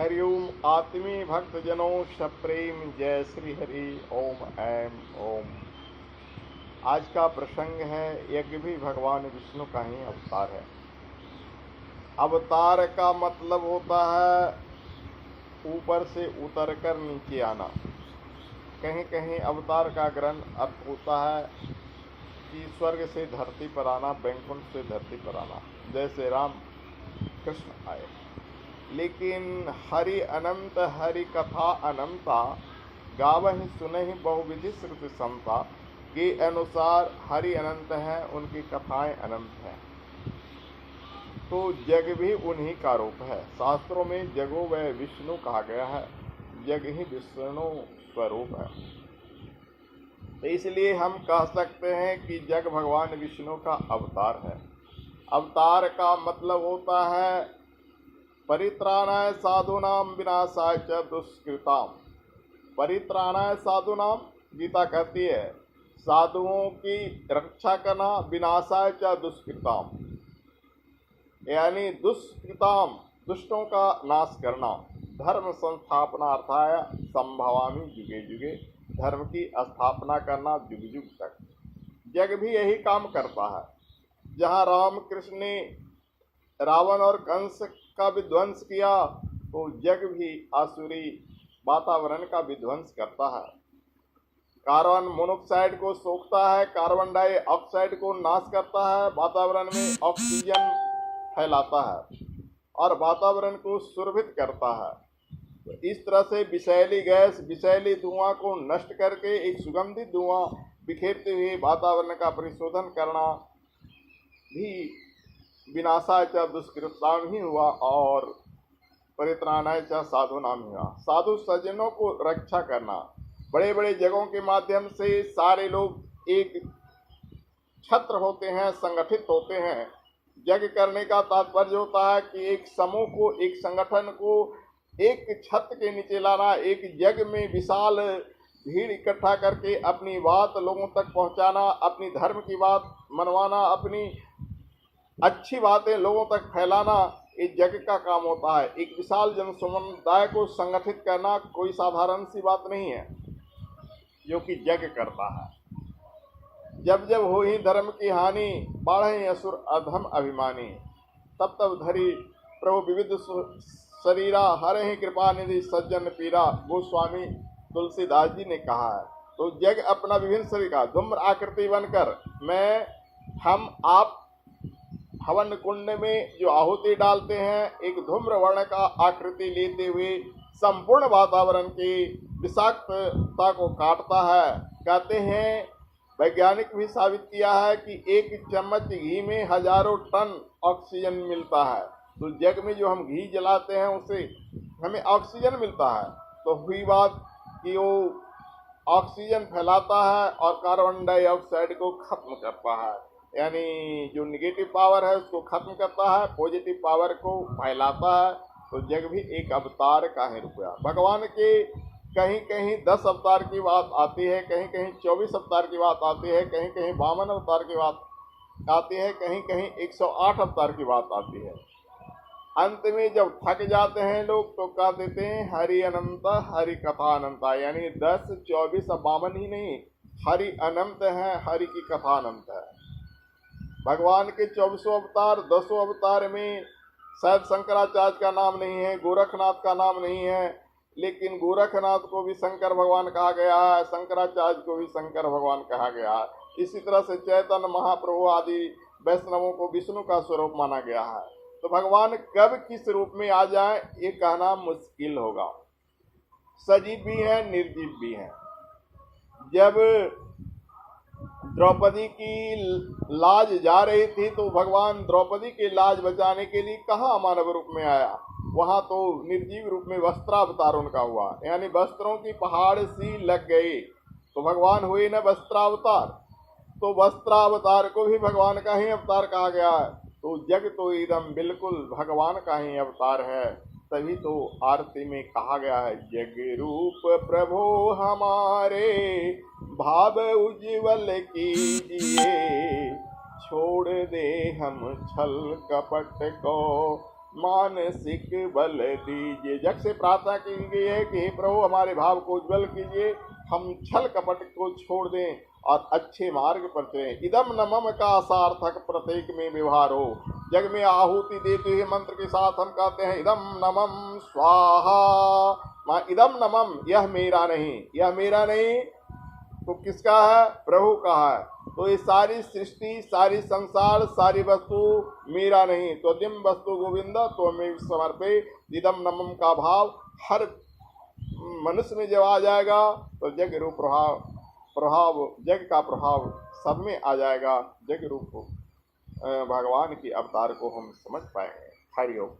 हरिओम आत्मी भक्तजनों सप्रेम जय श्री हरि ओम ऐम ओम। आज का प्रसंग है यज्ञ भी भगवान विष्णु का ही अवतार है। अवतार का मतलब होता है ऊपर से उतर कर नीचे आना। कहीं कहीं अवतार का ग्रंथ अर्थ होता है कि स्वर्ग से धरती पर आना, वैकुंठ से धरती पर आना, जैसे राम कृष्ण आए। लेकिन हरि अनंत हरि कथा अनंता, गावहि सुनहि बहुविधि श्रुति समता के अनुसार हरि अनंत है, उनकी कथाएं अनंत हैं। तो जग भी उन्हीं का रूप है। शास्त्रों में जगो व विष्णु कहा गया है, जग ही विष्णु स्वरूप है। तो इसलिए हम कह सकते हैं कि जग भगवान विष्णु का अवतार है। अवतार का मतलब होता है परित्राणाय साधूनाम विनाशाय च दुष्कृताम। परित्राणाय साधूनाम, गीता कहती है साधुओं की रक्षा करना, विनाशाय च दुष्कृताम यानी दुष्कृताम दुष्टों का नाश करना, धर्म संस्थापनार्थाय संभवामि युगे युगे, धर्म की स्थापना करना युग युग तक। जग भी यही काम करता है। जहाँ राम कृष्ण ने रावण और कंस का विध्वंस किया, तो जग भी आसुरी वातावरण का विध्वंस करता है। कार्बन मोनोक्साइड को सोखता है, कार्बन डाइऑक्साइड को नाश करता है, वातावरण में ऑक्सीजन फैलाता है और वातावरण को सुरभित करता है। तो इस तरह से विषैली गैस, विषैली धुआं को नष्ट करके एक सुगंधित धुआं बिखेरते हुए वातावरण का परिशोधन करना भी विनाशाय च दुष्कृताम ही हुआ और परित्राणाय च साधु नाम हुआ। साधु सज्जनों को रक्षा करना। बड़े बड़े जगहों के माध्यम से सारे लोग एक छत्र होते हैं, संगठित होते हैं। यज्ञ करने का तात्पर्य होता है कि एक समूह को, एक संगठन को एक छत के नीचे लाना, एक यज्ञ में विशाल भीड़ इकट्ठा करके अपनी बात लोगों तक पहुंचाना, अपनी धर्म की बात मनवाना, अपनी अच्छी बातें लोगों तक फैलाना, इस यज्ञ का काम होता है। एक विशाल जन समुदाय को संगठित करना कोई साधारण सी बात नहीं है, जो कि यज्ञ करता है। जब जब हो ही धर्म की हानि, बाढ़े असुर अधम अभिमानी, तब तब धरी प्रभु विविध शरीरा, हरे ही कृपा निधि सज्जन पीरा, गोस्वामी तुलसीदास जी ने कहा है। तो यज्ञ अपना विभिन्न शरीर का धूम्र आकृति बनकर हम आप हवन कुंड में जो आहुति डालते हैं, एक धूम्र वर्ण का आकृति लेते हुए संपूर्ण वातावरण की विषाक्तता को काटता है। कहते हैं, वैज्ञानिक भी साबित किया है कि एक चम्मच घी में हजारों टन ऑक्सीजन मिलता है। तो जग में जो हम घी जलाते हैं उससे हमें ऑक्सीजन मिलता है। तो हुई बात कि वो ऑक्सीजन फैलाता है और कार्बन डाइऑक्साइड को खत्म करता है, यानी जो निगेटिव पावर है उसको खत्म करता है, पॉजिटिव पावर को फैलाता है। तो जग भी एक अवतार का ही रूप है। भगवान के कहीं कहीं 10 अवतार की बात आती है, कहीं कहीं 24 अवतार की बात आती है, कहीं कहीं 52 अवतार की बात आती है, कहीं कहीं 108 अवतार की बात आती है। अंत में जब थक जाते हैं लोग तो कह देते हैं हरि अनंत हरि कथा अनंता, यानी 10, 24, 52 ही नहीं, हरि अनंत है, हरि की कथा अनंत है। भगवान के 24 अवतार, 10 अवतार में शायद शंकराचार्य का नाम नहीं है, गोरखनाथ का नाम नहीं है, लेकिन गोरखनाथ को भी शंकर भगवान कहा गया है, शंकराचार्य को भी शंकर भगवान कहा गया है। इसी तरह से चैतन्य महाप्रभु आदि वैष्णवों को विष्णु का स्वरूप माना गया है। तो भगवान कब किस रूप में आ जाए ये कहना मुश्किल होगा। सजीव भी हैं, निर्जीव भी हैं। जब द्रौपदी की लाज जा रही थी तो भगवान द्रौपदी की लाज बचाने के लिए कहाँ मानव रूप में आया? वहां तो निर्जीव रूप में वस्त्रावतार उनका हुआ, यानी वस्त्रों की पहाड़ सी लग गई। तो भगवान हुए न वस्त्रावतार, तो वस्त्रावतार को भी भगवान का ही अवतार कहा गया है। तो जग तो एकदम बिल्कुल भगवान का ही अवतार है। तभी तो आरती में कहा गया है, जग रूप प्रभु हमारे भाव उज्ज्वल कीजिए, छोड़ दे हम छल कपट को मानसिक बल दीजिए। जग से प्रार्थना की गई है कि हे प्रभु हमारे भाव को उज्जवल कीजिए, हम छल कपट को छोड़ दें और अच्छे मार्ग पर चलें। इदम नमम का सार्थक प्रत्येक में व्यवहार हो। जग में आहुति देते हुए मंत्र के साथ हम कहते हैं इदम नमम स्वाहा। इदम नमम, यह मेरा नहीं, यह मेरा नहीं तो किसका है? प्रभु का है। तो ये सारी सृष्टि, सारी संसार, सारी वस्तु मेरा नहीं, तो दिम वस्तु गोविंद तो मैं समर्पे। इदम नमम का भाव हर मनुष्य में जब आ जाएगा तो जग रूप प्रभाव जग का प्रभाव सब में आ जाएगा। जग रूप भगवान की अवतार को हम समझ पाएंगे। हरि ओम।